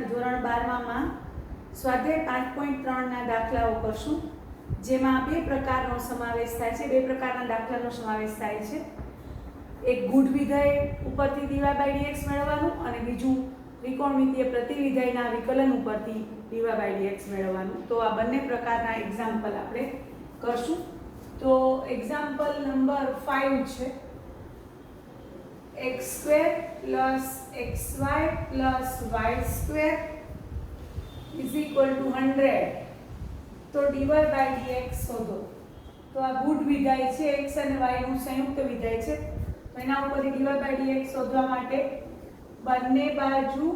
ધોરણ 12માં સ્વાધ્યાય 5.3ના દાખલાઓ કરશું, જેમાં બે પ્રકારનો સમાવેશ થાય છે. બે પ્રકારના દાખલાનો સમાવેશ થાય છે. એક ગુઢ વિધેય ઉપરથી dy/dx મેળવવાનું અને બીજું ત્રિકોણમિતીય પ્રતિવિધેયના વિકલન ઉપરથી dy/dx મેળવવાનું. તો આ બંને પ્રકારના એક્ઝામ્પલ આપણે કરશું. તો એક્ઝામ્પલ નંબર 5 છે x² + xy + y² = 100. તો dy/dx શોધો. તો આ ગુઢ વિધેય છે, x અને y નું સંયુક્ત વિધેય છે. એના ઉપરથી dy/dx શોધવા માટે બંને બાજુ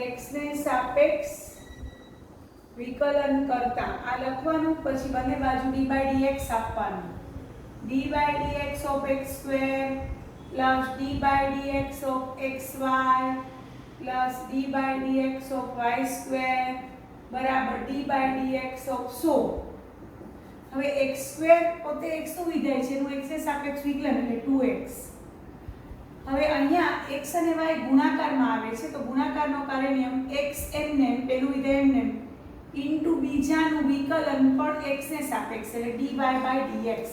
x ને સાપેક્ષ વિકલન કરતા આ લખવાનું, પછી બંને બાજુ dy/dx આપવાનું. dy/dx of x² plus dy/dx of xy plus dy/dx of y² બરાબર dy/dx of 100. હવે x² પોતે x નું વિધેય છે, એનું x ને સાપેક્ષ વિકલન એટલે 2x. હવે અહીંયા x અને y ગુણાકારમાં આવે છે, તો ગુણાકારનો કાર્ય નિયમ x એમને પેલું વિધેય એમને ઇન્ટુ બીજાનું વિકલન પણ x ને સાપેક્ષ એટલે dy/dx.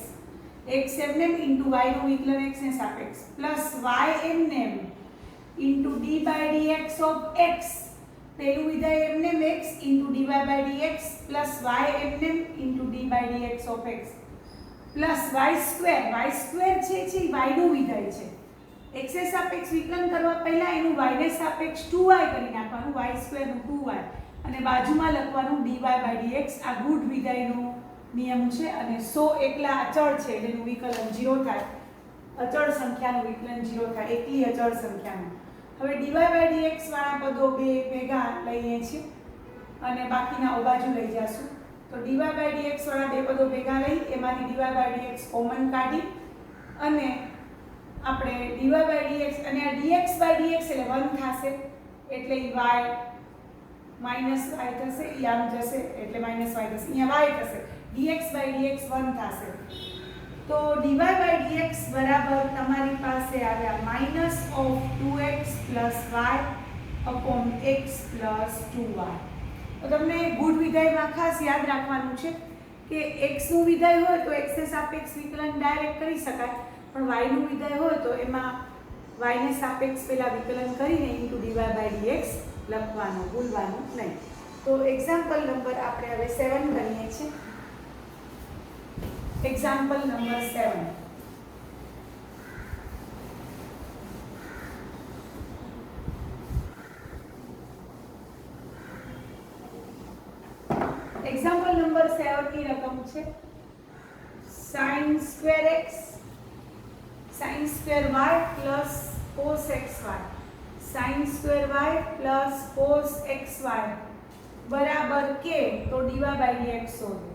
x એમને ઇન્ટુ y નું વિકલન x ને સાપેક્ષ પ્લસ y એમને ઇન્ટુ dy/dx of x પેલું વિધેય એમને x into dy/dx plus y એમને into dy/dx of x plus y² છે y નું વિધેય છે. x ને સાપેક્ષ વિકલન કરવા પહેલા એનું y ને સાપેક્ષ 2y કરી નાખવાનું, y² નું 2y અને બાજુમાં લખવાનું dy/dx. આ ગુઢ વિધેયનો નિયમ છે અને 100 એકલા અચળ છે એટલે એનું વિકલન 0 થાય. અચળ સંખ્યાનું વિકલન 0 થાય, એકલી અચળ સંખ્યાનું. હવે dy/dx વાળા પદો બે ભેગા લઈએ છીએ અને બાકીના બાજુ લઈ જાશું. તો dy/dx વાળા બે પદો ભેગા લઈ એમાંથી dy/dx કોમન કાઢી અને આપણે dy/dx અને આ dx/dx એટલે 1 થશે એટલે y માઈનસ y થશે, ઈ આમ જશે એટલે માઈનસ y થશે, અહીંયા y થશે, dx/dx 1 થશે. તો dy/dx બરાબર તમારી પાસે આવ્યા minus of 2x + y upon x + 2y. તો તમને ગુઢ વિધેયમાં ખાસ યાદ રાખવાનું છે કે x નું વિધેય હોય તો x ને સાપેક્ષ વિકલન ડાયરેક્ટ કરી શકાય, પણ y નું વિધેય હોય તો એમાં y ને સાપેક્ષ પેલા વિકલન કરીને ઇન્ટુ dy/dx લખવાનું, ભૂલવાનું નહીં. તો એક્ઝામ્પલ નંબર આપણે હવે 7 ગણીએ છીએ. Example number 7. એક્ઝામ્પલ નંબર 7 ની રકમ છે sin² x sin² y plus cos xy sin² y plus cos xy બરાબર k. તો dy/dx શોધો.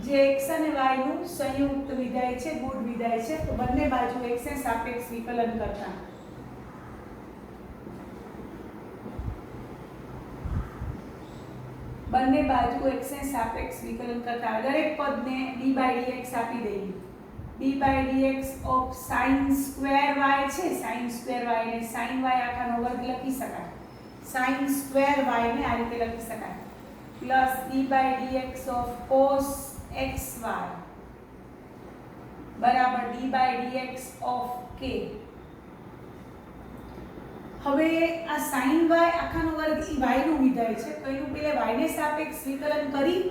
જે x અને y નું સંયુક્ત વિધેય છે, ગુઢ વિધેય છે, તો બંને બાજુ x ને સાપેક્ષ વિકલન કરતા બંને બાજુ x ને સાપેક્ષ વિકલન કરતા દરેક પદને dy/dx આપી દઈએ. dy/dx of sin² y છે, sin² y ને sin y આખાનો વર્ગ લખી શકાય, sin² y ને આ રીતે લખી શકાય plus dy/dx of cos xy બરાબર dy/dx of k. હવે આ sin y આખાનો વર્ગ ઈ y નું વિધેય છે, તો એનું પહેલા y ને સાપેક્ષ વિકલન કરી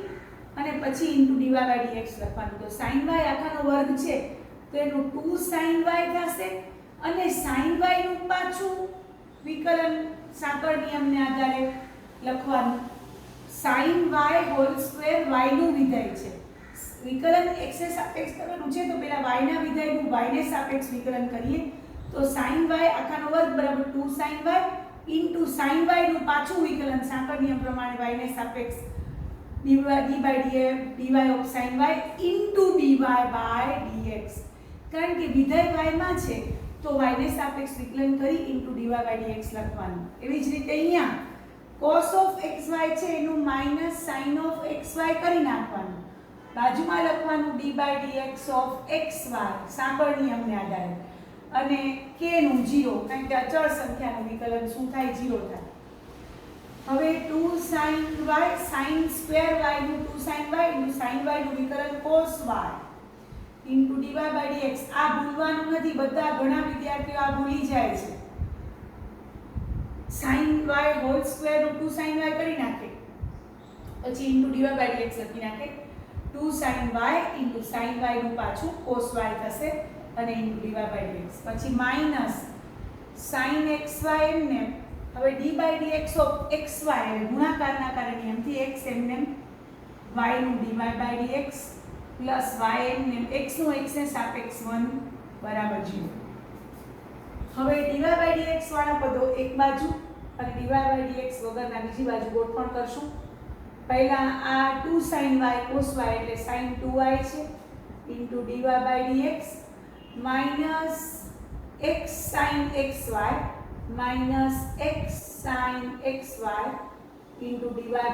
અને પછી ઇન્ટુ dy/dx લખવાનું. તો sin y આખાનો વર્ગ છે તો એનું 2 sin y થશે અને sin y નું પાછું વિકલન સાંકળ નિયમને આધારે લખવાનું. sin y whole square y નું વિધેય છે, વિકલન x ને સાપેક્ષ કરવાનું છે, તો પહેલા y ના વિધેયનું y ને સાપેક્ષ વિકલન કરીએ. તો sin y આખાનો વર્ગ બરાબર 2 sin y into sin y નું પાછું વિકલન સાંકળ નિયમ પ્રમાણે y ને સાપેક્ષ dy of sin y into dy/dx. કારણ કે વિધેય y માં છે તો y ને સાપેક્ષ વિકલન કરી ઇન્ટુ dy/dx લખવાનું. એવી જ રીતે અહીંયા cos of xy છે એનું માઈનસ sin of xy કરી નાખવાનું, બાજુમાં લખવાનું dy/dx of xy સાંકળ નિયમને આધારે અને k નું 0, કારણ કે અચળ સંખ્યાનું વિકલન શું થાય? 0 થાય. હવે 2 sin y sin square y નું 2 sin y * sin y નું વિકલન cos y * dy by dx. આ ભૂલવાનું નથી, બધા ઘણા વિદ્યાર્થીઓ આ ભૂલી જાય છે. sin y હોલ સ્ક્વેર નું 2 sin y કરી નાખે, પછી * dy by dx લખી નાખે. 2 sin y * sin y નું પાછું cos y થશે અને * dy by dx. પછી માઈનસ sin xy એમને, હવે d by dx of xy ગુણાકારના કારણે નિયમથી x એમને y નું dy by dx plus y એમને x નું x ને સાપેક્ષ 1 બરાબર 0. હવે dy by dx વાળા પદો એક બાજુ અને dy by dx વગરના બીજી બાજુ ગોઠવણ કરશું. પહેલા આ 2 sin y cos y એટલે sin 2y છે * dy by dx minus x sin xy minus x sin xy * dy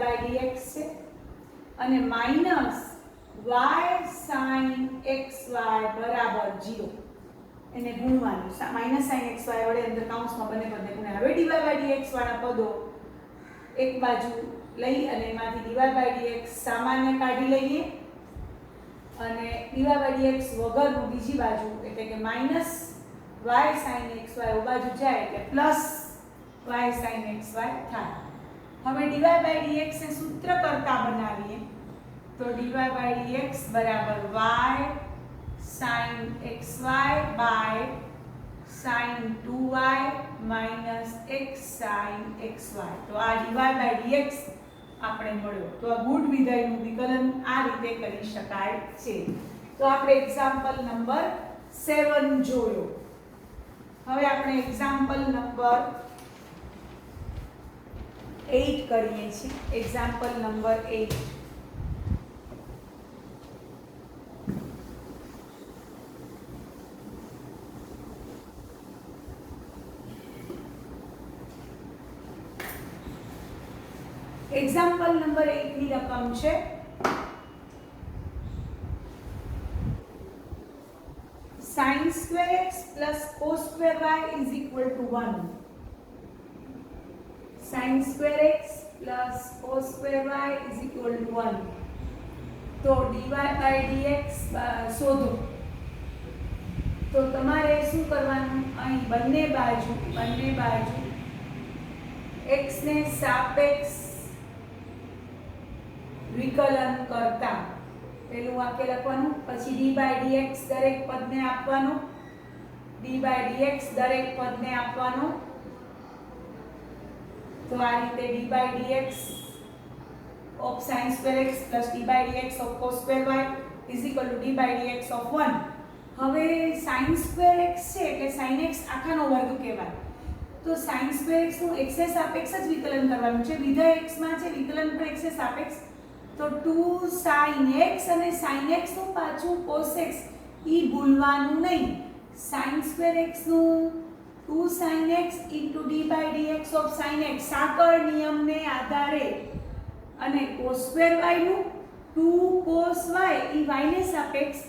by dx છે અને minus y sin xy બરાબર 0. એને ગુણવાનું, માઈનસ sin xy વડે અંદર કૌંસમાં બંને પદને ગુણ્યા. હવે dy by dx વાળા પદો એક બાજુ લઈ અને એમાંથી dy by dx સામાન્ય કાઢી લઈએ અને dy by dx વગરનું બીજી બાજુ એટલે કે માઈનસ y sin xy ઓ બાજુ જાય એટલે પ્લસ y sin xy થાય. હવે dy by dx ને સૂત્ર કરતા બનાવીએ તો dy by dx બરાબર y sin xy by sin 2y minus x sin xy. તો આ dy by dx આપણે મળ્યો. તો આ ગુણ વિધેયનું વિકલન આ રીતે કરી શકાય છે. તો આપણે એક્ઝામ્પલ નંબર 7 જોયો. હવે આપણે એક્ઝામ્પલ નંબર 8 કરીએ છીએ. Example number 8. એક્ઝામ્પલ નંબર 8 ની રકમ છે sin square x plus cos square y is equal to 1. sin square x plus cos square y is equal to 1. તો dy by dx શોધો. તો તમારે શું કરવાનું? અહીં બંને બાજુ x ને સાપેક્ષ વિકલન કરતા પેલું વાક્ય લખવાનું, પછી d by dx દરેક પદને આપવાનું, d by dx દરેક પદને આપવાનું. તો આ રીતે d by dx of sin square x plus d by dx of cos square y is equal to d by dx of 1. હવે sin square x છે એટલે sin x આખાનો વર્ગ કહેવાય. તો sin square x નું x એ સાપેક્ષ જ વિકલન કરવાનું છે. વિધેય x માં છે, વિકલન પણ x એ સાપેક્ષ. તો 2 sin x અને sin x નું પાછું cos x ઈ ભૂલવાનું નહીં. sin square x નું 2 sin x into d by dx of sin x સાકળ નિયમને આધારે અને cos square y નું 2 cos y ઈ y ને સાપેક્ષ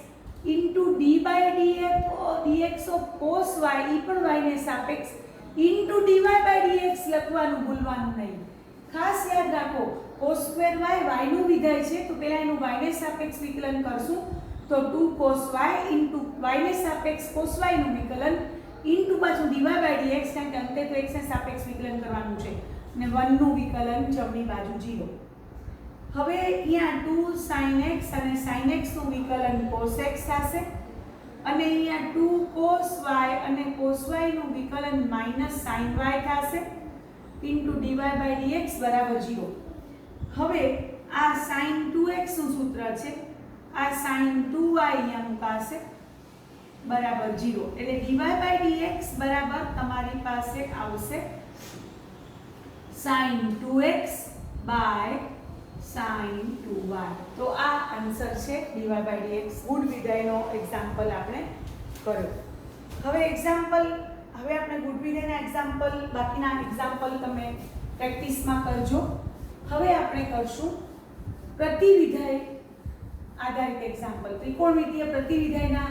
into d by dx of cos y ઈ પણ y ને સાપેક્ષ into dy by dx લખવાનું ભૂલવાનું નહીં. ખાસ યાદ રાખો, cos square y y નું વિધેય છે તો પહેલા એનું y ને સાપેક્ષ વિકલન કરશું. તો 2 cos y into y ને સાપેક્ષ cos y નું વિકલન into પાછું dy by dx, કારણ કે અંતે તો x ને સાપેક્ષ વિકલન કરવાનું છે અને 1 નું વિકલન જમણી બાજુ 0. હવે અહીંયા 2 sin x અને sin x નું વિકલન cos x થશે અને અહીંયા 2 cos y અને cos y નું વિકલન minus sin y થશે into dy by dx બરાબર 0. હવે આ sin 2x નું સૂત્ર છે, આ sin 2y અહીંયા મુકાશે બરાબર 0. એટલે dy by dx બરાબર તમારી પાસે આવશે sin 2x by sin 2y. તો આ આન્સર છે dy by dx. ગુણ વિધેયનો એક્ઝામ્પલ આપણે કર્યો. હવે આપણે ગુણ વિધેયના એક્ઝામ્પલ, બાકીના એક્ઝામ્પલ તમે પ્રેક્ટિસમાં કરજો. હવે આપણે કરશું પ્રતિવિધેય આધારિત એક્ઝામ્પલ. ત્રિકોણમિતીય પ્રતિવિધેયના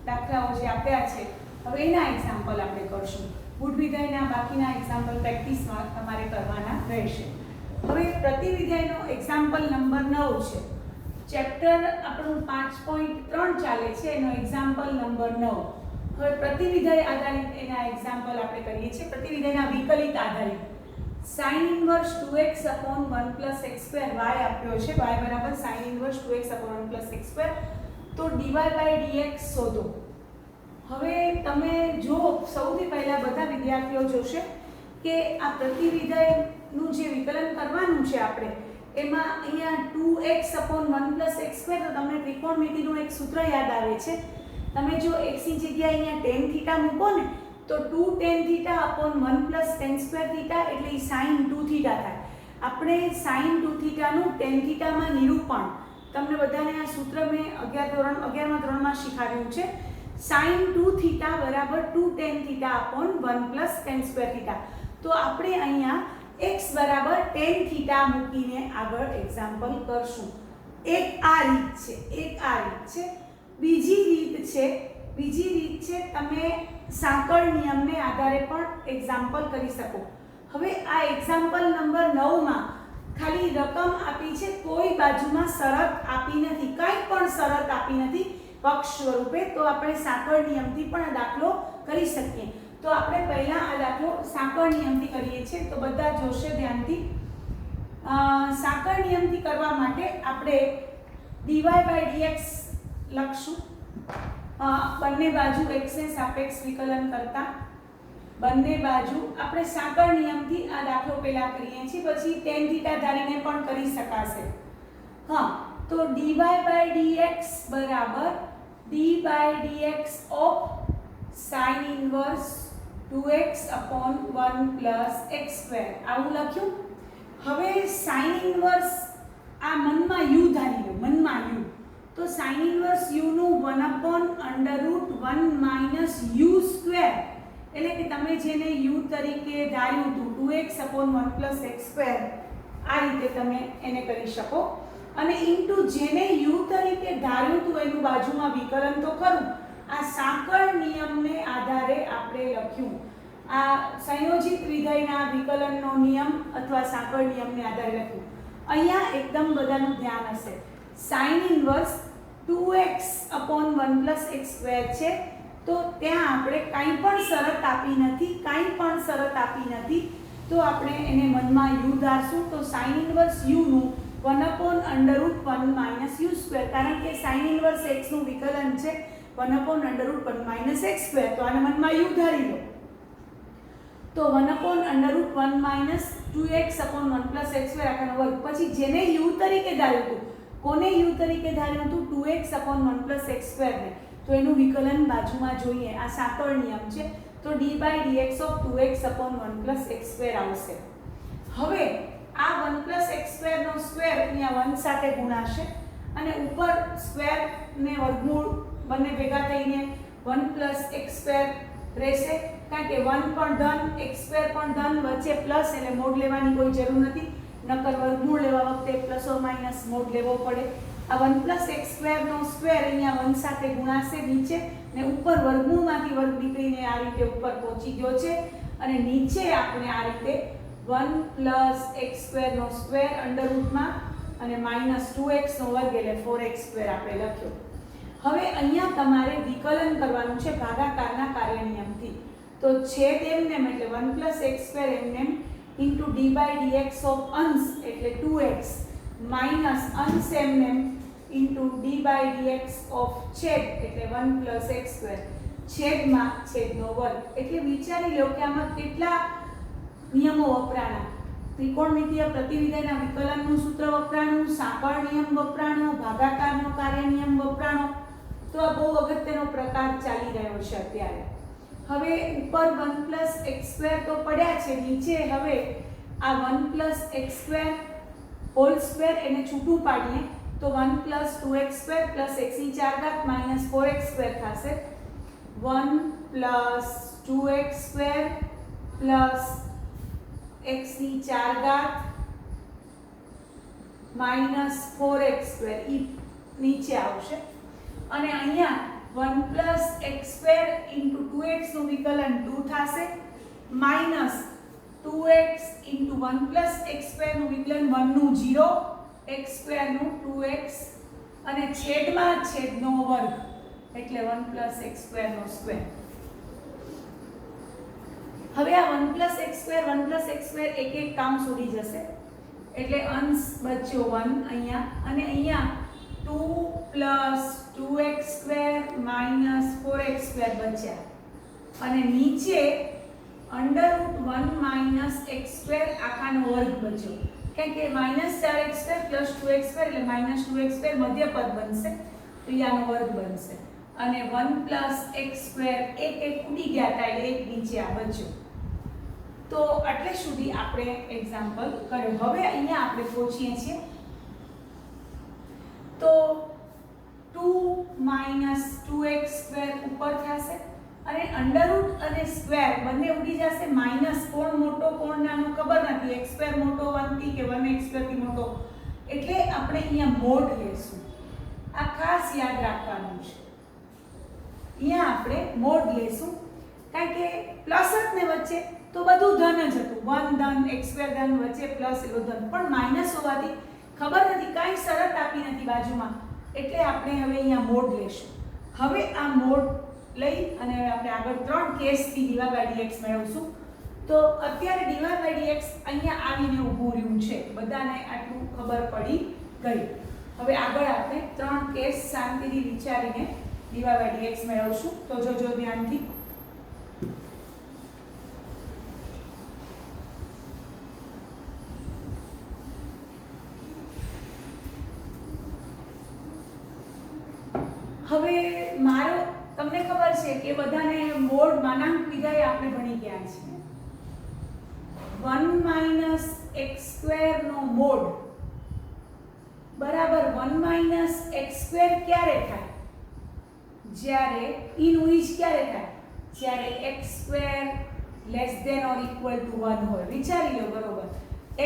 દાખલાઓ જે આપ્યા છે હવે એના એક્ઝામ્પલ આપણે કરશું. ગુડ વિધાયના બાકીના એક્ઝામ્પલ પ્રેક્ટિસમાં તમારે કરવાના રહેશે. હવે પ્રતિવિધાયનો એક્ઝામ્પલ નંબર 9 છે. ચેપ્ટર આપણું 5.3 ચાલે છે, એનો એક્ઝામ્પલ નંબર 9. હવે પ્રતિવિધાય આધારિત એના એક્ઝામ્પલ આપણે કરીએ છીએ. પ્રતિવિધાયના વિકલિત આધારિત sin inverse 2x upon 1 plus x square y આપ્યો છે. y બરાબર sin inverse 2x upon 1 plus x square. તો dy by dx શોધો. હવે તમે જો સૌથી પહેલા બધા વિદ્યાર્થીઓ જોશે કે આ પ્રતિવિધાયનું જે વિકલન કરવાનું છે આપણે, એમાં અહીંયા 2x upon 1 plus x square, તો તમને ત્રિકોણમિતિનું એક સૂત્ર યાદ આવે છે. તમે જો x ની જગ્યાએ અહીંયા tan થીટા મૂકો ને તો 2 tan theta upon 1 plus tan square theta એટલે ઈ sin 2 થીટા થાય. આપણે sin 2 થીટાનું tan થીટામાં નિરૂપણ તમને બધાને આ સૂત્ર મેં 11મા ધોરણમાં શીખવાડ્યું છે. sin 2 થીટા બરાબર 2 tan theta upon 1 plus tan square theta. તો આપણે અહીંયા x બરાબર tan થીટા મૂકીને આગળ એક્ઝામ્પલ કરશું. એક આ રીત છે. બીજી રીત છે તમે સાંકળ નિયમને આધારે પણ એક્ઝામ્પલ કરી શકો. હવે આ એક્ઝામ્પલ નંબર 9 માં ખાલી રકમ આપી છે, કોઈ બાજુમાં શરત આપી નથી, કંઈ પણ શરત આપી નથી પક્ષ સ્વરૂપે. તો આપણે સાંકળ નિયમથી પણ દાખલો કરી શકીએ. તો આપણે પહેલા આ દાખલો સાંકળ નિયમથી કરીએ છીએ. તો બધા જોશે ધ્યાનથી. સાંકળ નિયમથી કરવા માટે આપણે dy by dx લખશું. બંને બાજુ x ને સાપેક્ષ વિકલન કરતા બંને બાજુ આપણે સાંકળ નિયમથી આ દાખલો પહેલા કરીએ છીએ, પછી tan થીટા ધારીને પણ કરી શકાશે. તો dy by dx બરાબર d by dx of sin inverse 2x upon 1 plus x square આવું લખ્યું. હવે sin inverse આ મનમાં u ધારી લો, મનમાં u. તો sin inverse u નું 1 upon under root 1 minus u square, એટલે કે તમે જેને u તરીકે ધાર્યું હતું 2x upon 1 plus x square, આ રીતે તમે એને કરી શકો. અને ઇન્ટુ જેને u તરીકે ધાર્યું હતું એનું બાજુમાં વિકલન તો ખરું, આ સાંકળ નિયમને આધારે આપણે લખ્યું. આ સંયોજિત વિધેયના વિકલનનો નિયમ અથવા સાંકળ નિયમને આધારે લખ્યું. અહીંયા એકદમ બધાનું ધ્યાન હશે. sin inverse 2x upon 1 plus x square છે, તો ત્યાં આપણે કાંઈ પણ શરત આપી નથી, તો આપણે એને મનમાં u ધારશું. તો sin ઇન્વર્સ u નું 1 upon under root 1 minus u square, કારણ કે sin ઇન્વર્સ x નું વિકલન છે 1 upon under root 1 minus x square, તો આને મનમાં u ધારી લો. તો 1 upon under root 1 minus 2x upon 1 plus x square આખા વર્ગ. પછી જેને u તરીકે ધાર્યું હતું, કોને u તરીકે ધાર્યું હતું? 2x upon 1 plus x square ને. તો એનું વિકલન બાજુમાં જોઈએ. આ સાંકળ નિયમ છે. તો d by dx of 2x upon 1 plus x square આવશે. હવે આ 1 plus x square નો સ્ક્વેર અહીંયા 1 સાથે ગુણાશે અને ઉપર સ્ક્વેર ને વર્ગમૂળ બંને ભેગા થઈને 1 plus x square રહેશે. કારણ કે 1 પણ ધન, x square પણ ધન, વચ્ચે પ્લસ એટલે મોડ લેવાની કોઈ જરૂર નથી, નકર વર્ગમૂળ લેવા વખતે પ્લસ ઓર માઈનસ મોડ લેવો પડે. આ 1 plus x square નો સ્ક્વેર અહીંયા 1 સાથે ગુણાશે નીચે, ને ઉપર વર્ગમૂળમાંથી વર્ગ નીકળીને આ રીતે ઉપર પહોંચી ગયો છે. અને નીચે આપણે આ રીતે 1 plus x square નો સ્ક્વેર અંડર રૂટમાં અને minus 2x નો વર્ગ એટલે 4x square આપણે લખ્યો. હવે અહીંયા તમારે વિકલન કરવાનું છે ભાગાકારના કાર્ય નિયમથી. તો છેદ એમનેમ એટલે 1 plus x square એમનેમ into d by dx of અંશ એટલે 2x minus અંશ એમનેમ into d by dx of છેદ એટલે 1 plus x square છેદમાં છેદનો વર્ગ. એટલે વિચારી લો કે આમાં કેટલા નિયમો વપરાણા. ત્રિકોણમિતિય પ્રતિવિધાયના વિકલનનું સૂત્ર વપરાણું, સાંકળ નિયમ વપરાણો, ભાગાકારનો કાર્ય નિયમ વપરાણો. તો આ બહુ અગત્યનો પ્રકાર ચાલી રહ્યો છે અત્યારે. હવે ઉપર 1 plus x square તો પડ્યા છે, નીચે હવે આ 1 plus x square whole square એને છૂટું પાડીએ તો 1 plus 2x square plus x ની 4 ઘાત minus 4x square થશે. 1 plus 2x square plus x ની 4 ઘાત minus 4x square ઈ નીચે આવશે. અને અહીંયા 1 plus x square into 2x નું વિકલન 2 થશે minus 2x into 1 plus x square નું વિકલન 1 નું 0 એક્સ સ્ક્વેર નું 2x અને છેદમાં છેદનો વર્ગ એટલે 1 પ્લસ એક્સ સ્ક્વેર નો સ્ક્વેર. હવે આ 1 પ્લસ એક્સ સ્ક્વેર એક એક કામ છોડી જશે એટલે અંશ બચ્યો 1 અહીંયા અને અહીંયા 2 plus 2x square minus 4x square બચ્યા અને નીચે √1 માઇનસ એક્સ સ્ક્વેર આખાનો વર્ગ બચ્યો કારણ કે -4x square plus 2x square એટલે -2x સ્ક્વેર મધ્ય પદ બનશે તો આનો વર્ગ બનશે અને 1 પ્લસ એક્સ સ્ક્વેર એક ઉડી ગયા હતા એટલે એક નીચે આ બચ્યો. તો એટલે સુધી આપણે એક્ઝામ્પલ કર્યો. હવે અહીંયા આપણે પહોંચીએ છીએ તો 2 - 2x સ્ક્વેર ઉપર થશે અને અંડરરૂટ અને સ્ક્વેર બંને ઉડી જશે માઈનસ કોણ મોટો કોણ નાનો ખબર નથી x સ્ક્વેર મોટો 1 થી કે 1x સ્ક્વેર થી મોટો એટલે આપણે અહીંયા મોડ લેશું. આ ખાસ યાદ રાખવાનું છે. અહીંયા આપણે મોડ લેશું કારણ કે પ્લસ જ ને વચ્ચે તો બધું ધન જ હતું 1 ધન x સ્ક્વેર ધન વચ્ચે પ્લસ એવો ધન પણ માઈનસ હોવાથી ખબર નથી કાંઈ શરત આપી નથી બાજુમાં એટલે આપણે હવે અહીંયા મોડ લેશું. હવે આ મોડ લઈ અને હવે આપણે આગળ 3 કેસથી dy/dx મેળવશું. તો અત્યારે dy/dx અહીંયા આવીને ઊભું રહ્યું છે બધાને આટલું ખબર પડી ગઈ. હવે આગળ આપણે 3 કેસ શાંતિથી વિચારીને dy/dx મેળવશું. તો જોજો ધ્યાનથી. હવે મારો તમને ખબર છે કે બધાને મોડ માનાંક વિધાય આપણે ભણી ગયા છીએ. 1 - x સ્ક્વેર નો મોડ બરાબર 1 - x સ્ક્વેર ક્યારે થાય? જ્યારે નું ઈજ ક્યારે થાય? જ્યારે x square less than or equal to 1 હોય. વિચારી લો બરોબર.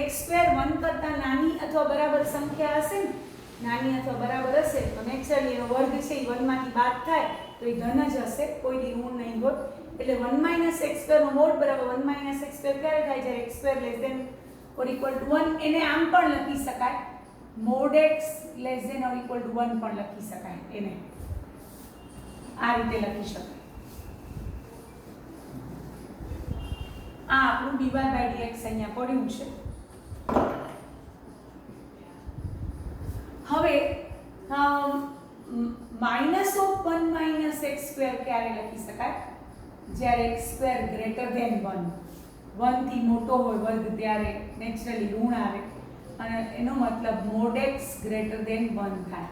x સ્ક્વેર 1 કરતા નાની અથવા બરાબર સંખ્યા હશે ને નાની અથવા બરાબર હશે તો નેચરલી એનો વર્ગ છે એ 1 માંથી બાદ થાય તો એ ધન જ હશે કોઈ દી ઋણ નહીં હોય. એટલે 1 - x સ્ક્વેર નો મોડ બરાબર 1 - x સ્ક્વેર ક્યારે થાય? જ્યારે x square less than or equal to 1. એને આમ પણ લખી શકાય mod x less than or equal to 1 પણ લખી શકાય. એને આ રીતે લખી શકાય. આ આપણું dy/dx અહીંયા પડ્યું છે. હવે -1 - x સ્ક્વેર ક્યારે લખી શકાય? જ્યારે x સ્ક્વેર ગ્રેટર ધેન 1 1 થી મોટો હોય વર્ગ ત્યારે નેચરલી ઋણ આવે અને એનો મતલબ મોડ x ગ્રેટર ધેન 1 થાય.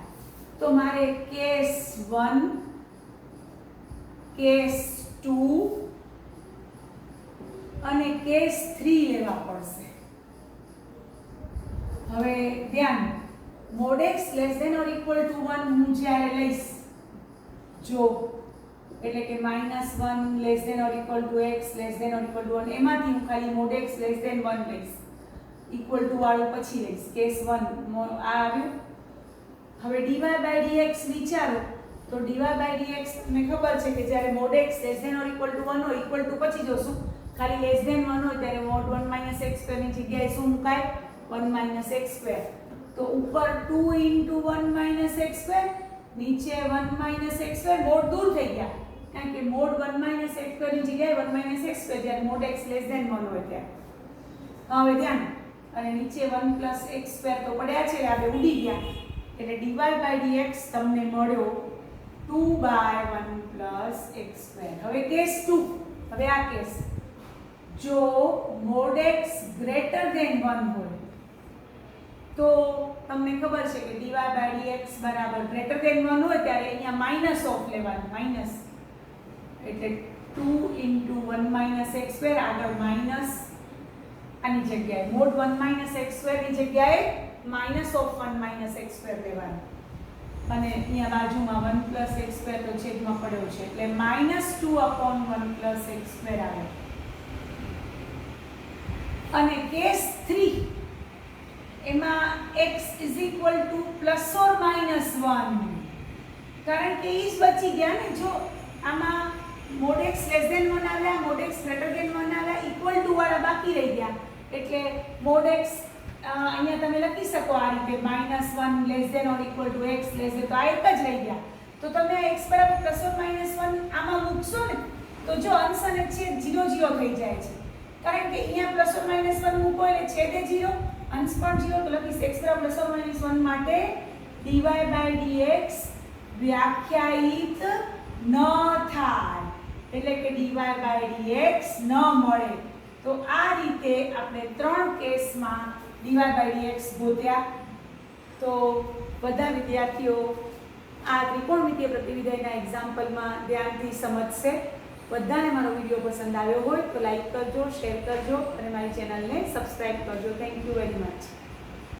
તો મારે કેસ 1 કેસ 2 અને કેસ 3 લેવા પડશે. હવે ધ્યાન mod x less than or equal to 1 હું જ્યારે લઈશ જો એટલે કે -1 less than or equal to x less than or equal to 1 એમાંથી હું ખાલી મોડ x લેસ ધેન 1 લઈશ ઇક્વલ ટુ વાળું પછી લઈશ કેસ 1 આ આવ્યું. હવે dy/dx વિચારો તો dy/dx તમને ખબર છે કે જ્યારે mod x less than or equal to 1 હોય ઇક્વલ ટુ પછી જોશું ખાલી લેસ ધેન 1 હોય ત્યારે મોડ 1 - x સ્ક્વેર ની જગ્યાએ શું મુકાય 1 - x સ્ક્વેર. તો ઉપર 2 * 1 - x સ્ક્વેર નીચે 1 - x સ્ક્વેર મોડ દૂર થઈ ગયા કારણ કે મોડ 1 - x સ્ક્વેર ની જગ્યાએ 1 - x સ્ક્વેર જ્યારે મોડ x લેસ ધેન 1 હોય ત્યારે. હવે ધ્યાન અને નીચે 1 + x સ્ક્વેર તો પડ્યા છે આપણે ઉડી ગયા એટલે dy/dx તમને મળ્યો 2/1 + x સ્ક્વેર. હવે કેસ 2 હવે આ કેસ જો મોડ x ગ્રેટર ધેન 1 હોય તો તમને ખબર છે કે dy/dx બરાબર ગ્રેટર ધેન 1 હોય ત્યારે અહીંયા માઈનસ ઓફ લેવાનું માઈનસ એટલે 2 * 1 - x સ્ક્વેર આગળ માઈનસ આની જગ્યાએ મોડ 1 - x સ્ક્વેર ની જગ્યાએ -1 - x સ્ક્વેર લેવાનું અને અહીંયા બાજુમાં 1 + x સ્ક્વેર તો છેદમાં પડ્યો છે એટલે -2/1 + x સ્ક્વેર આવે. અને કેસ 3 એમાં x = +or -1 કારણ કે એ જ બચી ગયા ને. જો આમાં mod x લેસ ધેન 1 આવ્યા, mod x ગ્રેટર ધેન 1 આવ્યા, ઇક્વલ ટુ વાળા બાકી રહી ગયા. એટલે mod x અહીંયા તમે લખી શકો આ રીતે -1 less than or equal to x less than, તો આ એક જ રહી ગયા. તો તમે આ x બરાબર ±1 આમાં મૂકશો ને તો જો અંશ અને છેદ 0 0 થઈ જાય છે. કારણ કે અહીંયા ±1 મૂકો એટલે છેદે 0, અંશ પણ 0. તો લખીશ x બરાબર ±1 માટે dy/dx વ્યાખ્યાયિત ન થાય, એટલે કે dy/dx ન મળે. તો આ રીતે આપણે 3 કેસમાં dy/dx ગોત્યા. તો બધા વિદ્યાર્થીઓ આ ત્રિકોણમિતીય પ્રતિવિધાયના એક્ઝામ્પલમાં ધ્યાનથી સમજશે. બધાને મારો વિડીયો પસંદ આવ્યો હોય તો લાઈક કરજો, શેર કરજો અને મારી ચેનલને સબસ્ક્રાઇબ કરજો. Thank you very much.